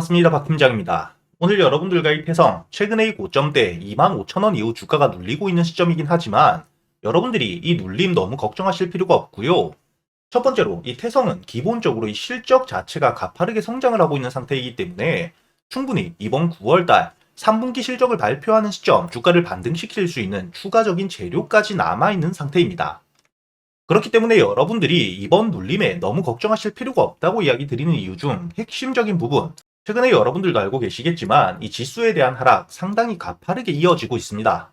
반갑습니다. 박 팀장입니다. 오늘 여러분들과 이 태성, 최근에 이 고점대 25,000원 이후 주가가 눌리고 있는 시점이긴 하지만 여러분들이 이 눌림 너무 걱정하실 필요가 없고요. 첫 번째로 이 태성은 기본적으로 이 실적 자체가 가파르게 성장을 하고 있는 상태이기 때문에 충분히 이번 9월달 3분기 실적을 발표하는 시점 주가를 반등시킬 수 있는 추가적인 재료까지 남아있는 상태입니다. 그렇기 때문에 여러분들이 이번 눌림에 너무 걱정하실 필요가 없다고 이야기 드리는 이유 중 핵심적인 부분, 최근에 여러분들도 알고 계시겠지만 이 지수에 대한 하락 상당히 가파르게 이어지고 있습니다.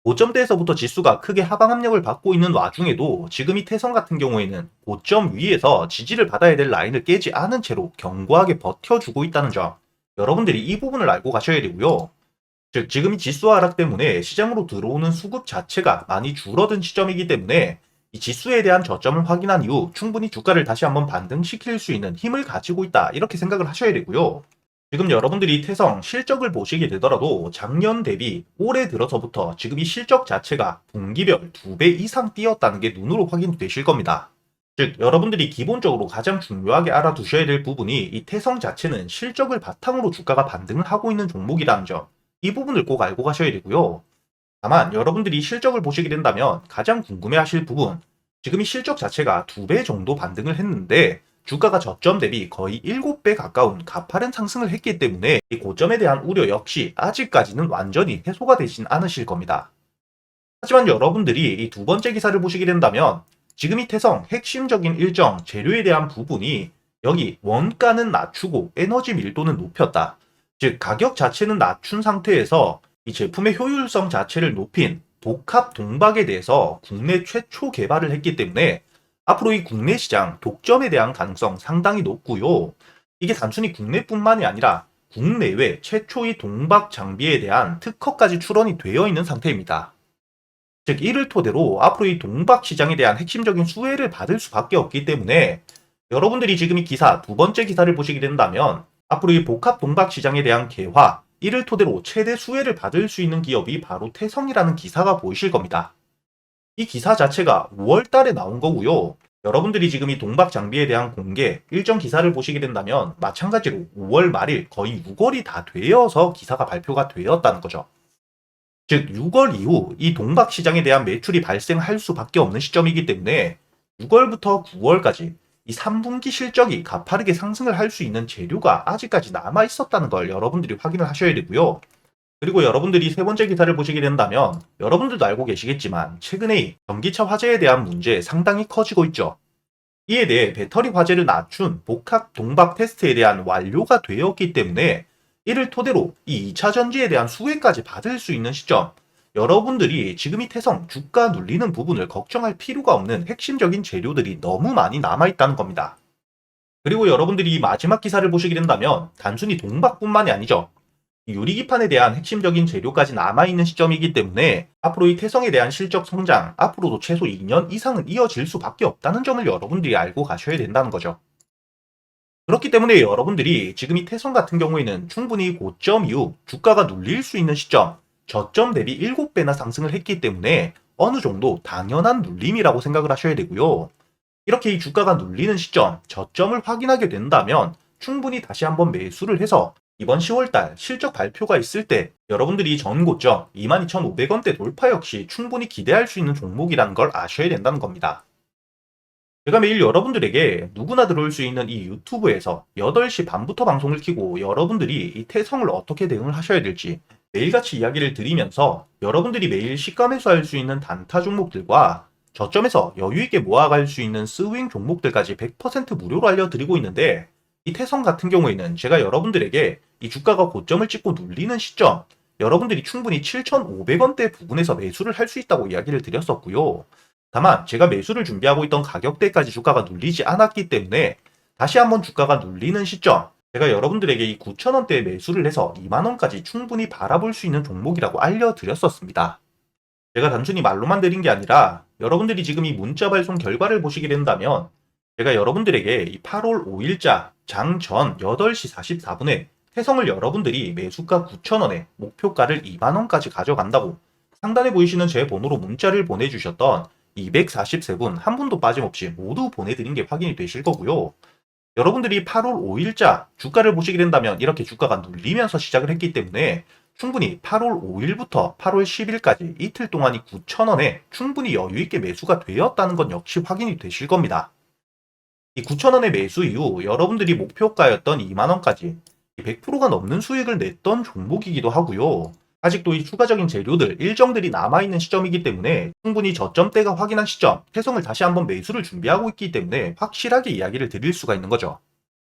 고점대에서부터 지수가 크게 하방 압력을 받고 있는 와중에도 지금 이 태성 같은 경우에는 고점 위에서 지지를 받아야 될 라인을 깨지 않은 채로 견고하게 버텨주고 있다는 점, 여러분들이 이 부분을 알고 가셔야 되고요. 즉 지금 이 지수 하락 때문에 시장으로 들어오는 수급 자체가 많이 줄어든 시점이기 때문에 이 지수에 대한 저점을 확인한 이후 충분히 주가를 다시 한번 반등시킬 수 있는 힘을 가지고 있다, 이렇게 생각을 하셔야 되고요. 지금 여러분들이 태성 실적을 보시게 되더라도 작년 대비 올해 들어서부터 지금 이 실적 자체가 분기별 2배 이상 뛰었다는 게 눈으로 확인되실 겁니다. 즉 여러분들이 기본적으로 가장 중요하게 알아두셔야 될 부분이 이 태성 자체는 실적을 바탕으로 주가가 반등을 하고 있는 종목이라는 점, 이 부분을 꼭 알고 가셔야 되고요. 다만 여러분들이 실적을 보시게 된다면 가장 궁금해하실 부분, 지금 이 실적 자체가 2배 정도 반등을 했는데 주가가 저점 대비 거의 7배 가까운 가파른 상승을 했기 때문에 이 고점에 대한 우려 역시 아직까지는 완전히 해소가 되진 않으실 겁니다. 하지만 여러분들이 이 두 번째 기사를 보시게 된다면 지금 이 태성 핵심적인 일정 재료에 대한 부분이 여기 원가는 낮추고 에너지 밀도는 높였다. 즉 가격 자체는 낮춘 상태에서 이 제품의 효율성 자체를 높인 복합 동박에 대해서 국내 최초 개발을 했기 때문에 앞으로 이 국내 시장 독점에 대한 가능성 상당히 높고요. 이게 단순히 국내뿐만이 아니라 국내외 최초의 동박 장비에 대한 특허까지 출원이 되어 있는 상태입니다. 즉 이를 토대로 앞으로 이 동박 시장에 대한 핵심적인 수혜를 받을 수밖에 없기 때문에 여러분들이 지금 이 기사 두 번째 기사를 보시게 된다면 앞으로 이 복합 동박 시장에 대한 개화, 이를 토대로 최대 수혜를 받을 수 있는 기업이 바로 태성이라는 기사가 보이실 겁니다. 이 기사 자체가 5월 달에 나온 거고요. 여러분들이 지금 이 동박 장비에 대한 공개 일정 기사를 보시게 된다면 마찬가지로 5월 말일 거의 6월이 다 되어서 기사가 발표가 되었다는 거죠. 즉 6월 이후 이 동박 시장에 대한 매출이 발생할 수밖에 없는 시점이기 때문에 6월부터 9월까지 이 3분기 실적이 가파르게 상승을 할 수 있는 재료가 아직까지 남아 있었다는 걸 여러분들이 확인을 하셔야 되고요. 그리고 여러분들이 세 번째 기사를 보시게 된다면 여러분들도 알고 계시겠지만 최근에 이 전기차 화재에 대한 문제 상당히 커지고 있죠. 이에 대해 배터리 화재를 낮춘 복합 동박 테스트에 대한 완료가 되었기 때문에 이를 토대로 이 2차 전지에 대한 수혜까지 받을 수 있는 시점, 여러분들이 지금 이 태성 주가 눌리는 부분을 걱정할 필요가 없는 핵심적인 재료들이 너무 많이 남아있다는 겁니다. 그리고 여러분들이 이 마지막 기사를 보시게 된다면 단순히 동박뿐만이 아니죠. 유리기판에 대한 핵심적인 재료까지 남아있는 시점이기 때문에 앞으로 이 태성에 대한 실적 성장, 앞으로도 최소 2년 이상은 이어질 수밖에 없다는 점을 여러분들이 알고 가셔야 된다는 거죠. 그렇기 때문에 여러분들이 지금 이 태성 같은 경우에는 충분히 고점 이후 주가가 눌릴 수 있는 시점, 저점 대비 7배나 상승을 했기 때문에 어느 정도 당연한 눌림이라고 생각을 하셔야 되고요. 이렇게 이 주가가 눌리는 시점, 저점을 확인하게 된다면 충분히 다시 한번 매수를 해서 이번 10월달 실적 발표가 있을 때 여러분들이 전 고점 22,500원대 돌파 역시 충분히 기대할 수 있는 종목이라는 걸 아셔야 된다는 겁니다. 제가 매일 여러분들에게 누구나 들어올 수 있는 이 유튜브에서 8시 반부터 방송을 켜고 여러분들이 이 태성을 어떻게 대응을 하셔야 될지 매일같이 이야기를 드리면서 여러분들이 매일 시가 매수할 수 있는 단타 종목들과 저점에서 여유있게 모아갈 수 있는 스윙 종목들까지 100% 무료로 알려드리고 있는데 이 태성 같은 경우에는 제가 여러분들에게 이 주가가 고점을 찍고 눌리는 시점, 여러분들이 충분히 7,500원대 부분에서 매수를 할 수 있다고 이야기를 드렸었고요. 다만 제가 매수를 준비하고 있던 가격대까지 주가가 눌리지 않았기 때문에 다시 한번 주가가 눌리는 시점, 제가 여러분들에게 이 9,000원대에 매수를 해서 2만원까지 충분히 바라볼 수 있는 종목이라고 알려드렸었습니다. 제가 단순히 말로만 드린 게 아니라 여러분들이 지금 이 문자 발송 결과를 보시게 된다면 제가 여러분들에게 이 8월 5일자 장전 8시 44분에 태성을 여러분들이 매수가 9,000원에 목표가를 2만원까지 가져간다고 상단에 보이시는 제 번호로 문자를 보내주셨던 243분 한 분도 빠짐없이 모두 보내드린 게 확인이 되실 거고요. 여러분들이 8월 5일자 주가를 보시게 된다면 이렇게 주가가 눌리면서 시작을 했기 때문에 충분히 8월 5일부터 8월 10일까지 이틀 동안이 9,000원에 충분히 여유있게 매수가 되었다는 건 역시 확인이 되실 겁니다. 이 9,000원의 매수 이후 여러분들이 목표가였던 2만원까지 100%가 넘는 수익을 냈던 종목이기도 하고요. 아직도 이 추가적인 재료들, 일정들이 남아있는 시점이기 때문에 충분히 저점대가 확인한 시점, 태성을 다시 한번 매수를 준비하고 있기 때문에 확실하게 이야기를 드릴 수가 있는 거죠.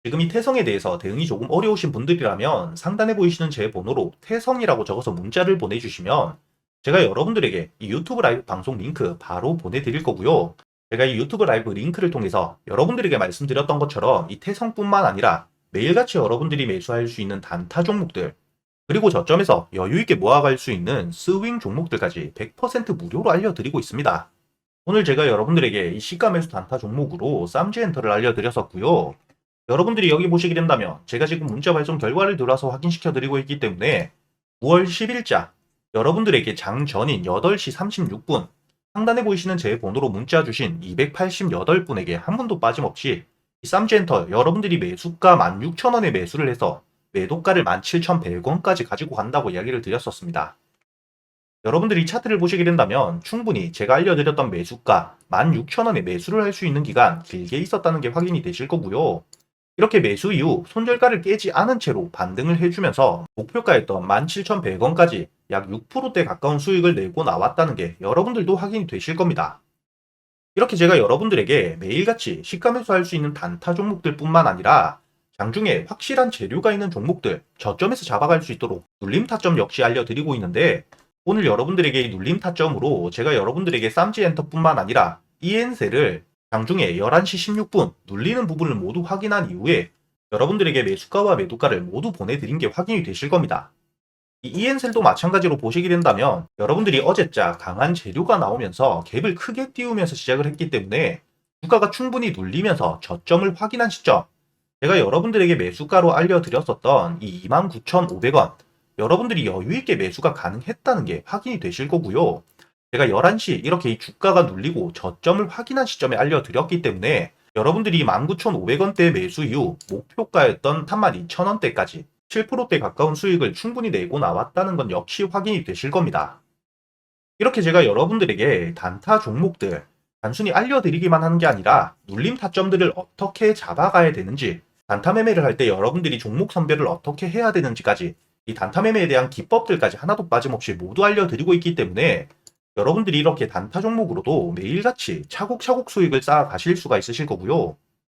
지금 이 태성에 대해서 대응이 조금 어려우신 분들이라면 상단에 보이시는 제 번호로 태성이라고 적어서 문자를 보내주시면 제가 여러분들에게 이 유튜브 라이브 방송 링크 바로 보내드릴 거고요. 제가 이 유튜브 라이브 링크를 통해서 여러분들에게 말씀드렸던 것처럼 이 태성뿐만 아니라 매일같이 여러분들이 매수할 수 있는 단타 종목들, 그리고 저점에서 여유있게 모아갈 수 있는 스윙 종목들까지 100% 무료로 알려드리고 있습니다. 오늘 제가 여러분들에게 이 시가 매수 단타 종목으로 쌈지엔터를 알려드렸었고요. 여러분들이 여기 보시게 된다면 제가 지금 문자 발송 결과를 들어와서 확인시켜 드리고 있기 때문에 9월 10일자 여러분들에게 장 전인 8시 36분 상단에 보이시는 제 번호로 문자 주신 288분에게 한 분도 빠짐없이 이 쌈지엔터 여러분들이 매수가 16,000원에 매수를 해서 매도가를 17,100원까지 가지고 간다고 이야기를 드렸었습니다. 여러분들이 차트를 보시게 된다면 충분히 제가 알려드렸던 매수가 16,000원에 매수를 할 수 있는 기간 길게 있었다는 게 확인이 되실 거고요. 이렇게 매수 이후 손절가를 깨지 않은 채로 반등을 해주면서 목표가였던 17,100원까지 약 6%대 가까운 수익을 내고 나왔다는 게 여러분들도 확인이 되실 겁니다. 이렇게 제가 여러분들에게 매일같이 시가 매수할 수 있는 단타 종목들 뿐만 아니라 장중에 확실한 재료가 있는 종목들 저점에서 잡아갈 수 있도록 눌림 타점 역시 알려드리고 있는데 오늘 여러분들에게 이 눌림 타점으로 제가 여러분들에게 쌈지엔터뿐만 아니라 이엔셀을 장중에 11시 16분 눌리는 부분을 모두 확인한 이후에 여러분들에게 매수가와 매도가를 모두 보내드린 게 확인이 되실 겁니다. 이 이엔셀도 마찬가지로 보시게 된다면 여러분들이 어제자 강한 재료가 나오면서 갭을 크게 띄우면서 시작을 했기 때문에 주가가 충분히 눌리면서 저점을 확인한 시점 제가 여러분들에게 매수가로 알려드렸었던 이 29,500원 여러분들이 여유있게 매수가 가능했다는 게 확인이 되실 거고요. 제가 11시 이렇게 이 주가가 눌리고 저점을 확인한 시점에 알려드렸기 때문에 여러분들이 19,500원대 매수 이후 목표가였던 32,000원대까지 7%대 가까운 수익을 충분히 내고 나왔다는 건 역시 확인이 되실 겁니다. 이렇게 제가 여러분들에게 단타 종목들 단순히 알려드리기만 하는 게 아니라 눌림 타점들을 어떻게 잡아가야 되는지 단타 매매를 할 때 여러분들이 종목 선별을 어떻게 해야 되는지까지 이 단타 매매에 대한 기법들까지 하나도 빠짐없이 모두 알려드리고 있기 때문에 여러분들이 이렇게 단타 종목으로도 매일같이 차곡차곡 수익을 쌓아 가실 수가 있으실 거고요.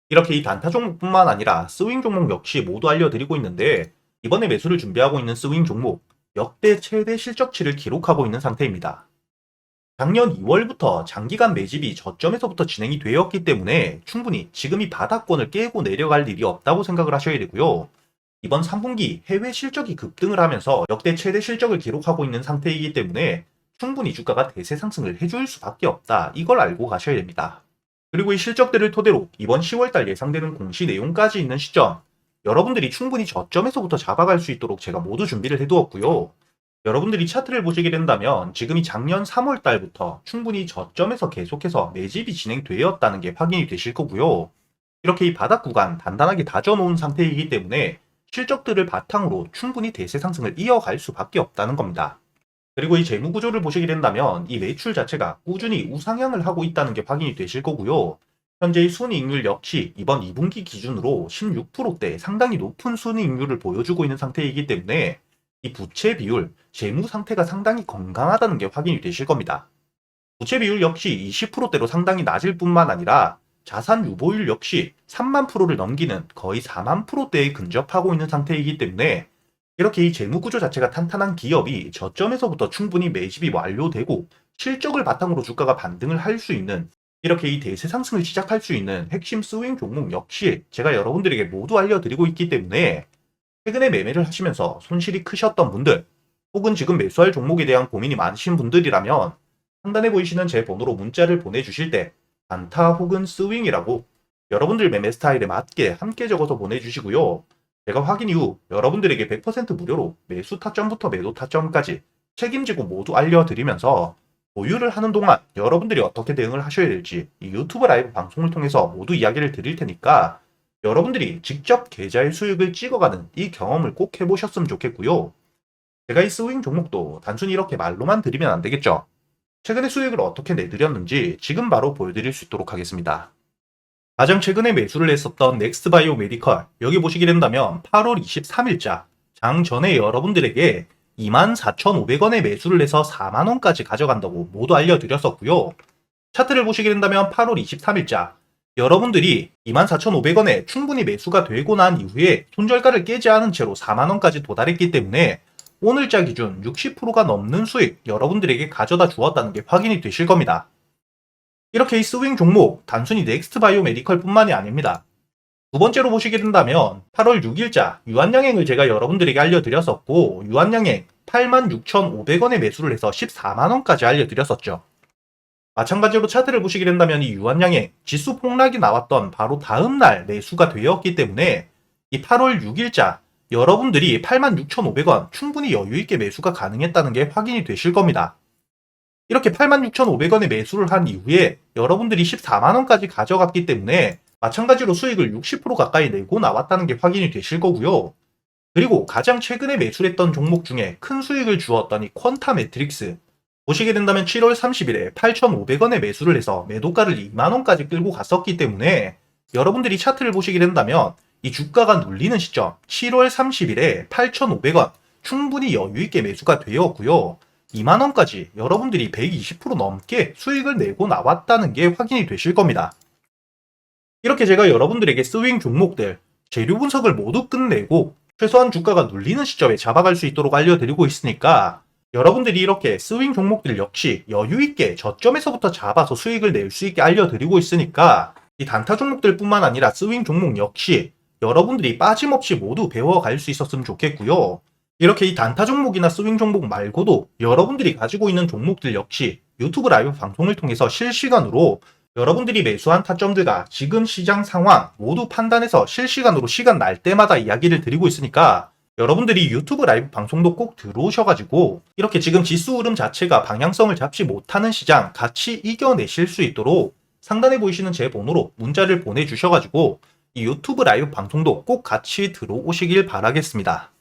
이렇게 이 단타 종목뿐만 아니라 스윙 종목 역시 모두 알려드리고 있는데 이번에 매수를 준비하고 있는 스윙 종목 역대 최대 실적치를 기록하고 있는 상태입니다. 작년 2월부터 장기간 매집이 저점에서부터 진행이 되었기 때문에 충분히 지금 이 바닥권을 깨고 내려갈 일이 없다고 생각을 하셔야 되고요. 이번 3분기 해외 실적이 급등을 하면서 역대 최대 실적을 기록하고 있는 상태이기 때문에 충분히 주가가 대세 상승을 해줄 수밖에 없다. 이걸 알고 가셔야 됩니다. 그리고 이 실적들을 토대로 이번 10월달 예상되는 공시 내용까지 있는 시점 여러분들이 충분히 저점에서부터 잡아갈 수 있도록 제가 모두 준비를 해두었고요. 여러분들이 차트를 보시게 된다면 지금이 작년 3월 달부터 충분히 저점에서 계속해서 매집이 진행되었다는 게 확인이 되실 거고요. 이렇게 이 바닥 구간 단단하게 다져놓은 상태이기 때문에 실적들을 바탕으로 충분히 대세 상승을 이어갈 수밖에 없다는 겁니다. 그리고 이 재무 구조를 보시게 된다면 이 매출 자체가 꾸준히 우상향을 하고 있다는 게 확인이 되실 거고요. 현재의 순이익률 역시 이번 2분기 기준으로 16%대 상당히 높은 순이익률을 보여주고 있는 상태이기 때문에 이 부채 비율, 재무 상태가 상당히 건강하다는 게 확인이 되실 겁니다. 부채 비율 역시 20%대로 상당히 낮을 뿐만 아니라 자산 유보율 역시 3만 프로를 넘기는 거의 4만 프로대에 근접하고 있는 상태이기 때문에 이렇게 이 재무 구조 자체가 탄탄한 기업이 저점에서부터 충분히 매집이 완료되고 실적을 바탕으로 주가가 반등을 할 수 있는 이렇게 이 대세 상승을 시작할 수 있는 핵심 스윙 종목 역시 제가 여러분들에게 모두 알려드리고 있기 때문에 최근에 매매를 하시면서 손실이 크셨던 분들 혹은 지금 매수할 종목에 대한 고민이 많으신 분들이라면 상단에 보이시는 제 번호로 문자를 보내주실 때 단타 혹은 스윙이라고 여러분들 매매 스타일에 맞게 함께 적어서 보내주시고요. 제가 확인 이후 여러분들에게 100% 무료로 매수 타점부터 매도 타점까지 책임지고 모두 알려드리면서 보유를 하는 동안 여러분들이 어떻게 대응을 하셔야 될지 이 유튜브 라이브 방송을 통해서 모두 이야기를 드릴 테니까 여러분들이 직접 계좌의 수익을 찍어가는 이 경험을 꼭 해보셨으면 좋겠고요. 제가 이 스윙 종목도 단순히 이렇게 말로만 드리면 안 되겠죠. 최근에 수익을 어떻게 내드렸는지 지금 바로 보여드릴 수 있도록 하겠습니다. 가장 최근에 매수를 했었던 넥스트바이오 메디컬, 여기 보시게 된다면 8월 23일자 장 전에 여러분들에게 24,500원에 매수를 해서 4만원까지 가져간다고 모두 알려드렸었고요. 차트를 보시게 된다면 8월 23일자 여러분들이 24,500원에 충분히 매수가 되고 난 이후에 손절가를 깨지 않은 채로 4만원까지 도달했기 때문에 오늘자 기준 60%가 넘는 수익 여러분들에게 가져다 주었다는 게 확인이 되실 겁니다. 이렇게 이 스윙 종목 단순히 넥스트바이오 메디컬 뿐만이 아닙니다. 두 번째로 보시게 된다면 8월 6일자 유한양행을 제가 여러분들에게 알려드렸었고, 유한양행 86,500원에 매수를 해서 14만원까지 알려드렸었죠. 마찬가지로 차트를 보시게 된다면 이 유한양행 지수 폭락이 나왔던 바로 다음날 매수가 되었기 때문에 이 8월 6일자 여러분들이 86,500원 충분히 여유있게 매수가 가능했다는 게 확인이 되실 겁니다. 이렇게 86,500원에 매수를 한 이후에 여러분들이 14만원까지 가져갔기 때문에 마찬가지로 수익을 60% 가까이 내고 나왔다는 게 확인이 되실 거고요. 그리고 가장 최근에 매수했던 종목 중에 큰 수익을 주었던 이 퀀타 매트릭스, 보시게 된다면 7월 30일에 8,500원에 매수를 해서 매도가를 2만원까지 끌고 갔었기 때문에 여러분들이 차트를 보시게 된다면 이 주가가 눌리는 시점 7월 30일에 8,500원 충분히 여유있게 매수가 되었고요. 2만원까지 여러분들이 120% 넘게 수익을 내고 나왔다는 게 확인이 되실 겁니다. 이렇게 제가 여러분들에게 스윙 종목들 재료 분석을 모두 끝내고 최소한 주가가 눌리는 시점에 잡아갈 수 있도록 알려드리고 있으니까 여러분들이 이렇게 스윙 종목들 역시 여유있게 저점에서부터 잡아서 수익을 낼 수 있게 알려드리고 있으니까 이 단타 종목들 뿐만 아니라 스윙 종목 역시 여러분들이 빠짐없이 모두 배워갈 수 있었으면 좋겠고요. 이렇게 이 단타 종목이나 스윙 종목 말고도 여러분들이 가지고 있는 종목들 역시 유튜브 라이브 방송을 통해서 실시간으로 여러분들이 매수한 타점들과 지금 시장 상황 모두 판단해서 실시간으로 시간 날 때마다 이야기를 드리고 있으니까 여러분들이 유튜브 라이브 방송도 꼭 들어오셔가지고 이렇게 지금 지수 흐름 자체가 방향성을 잡지 못하는 시장 같이 이겨내실 수 있도록 상단에 보이시는 제 번호로 문자를 보내주셔가지고 이 유튜브 라이브 방송도 꼭 같이 들어오시길 바라겠습니다.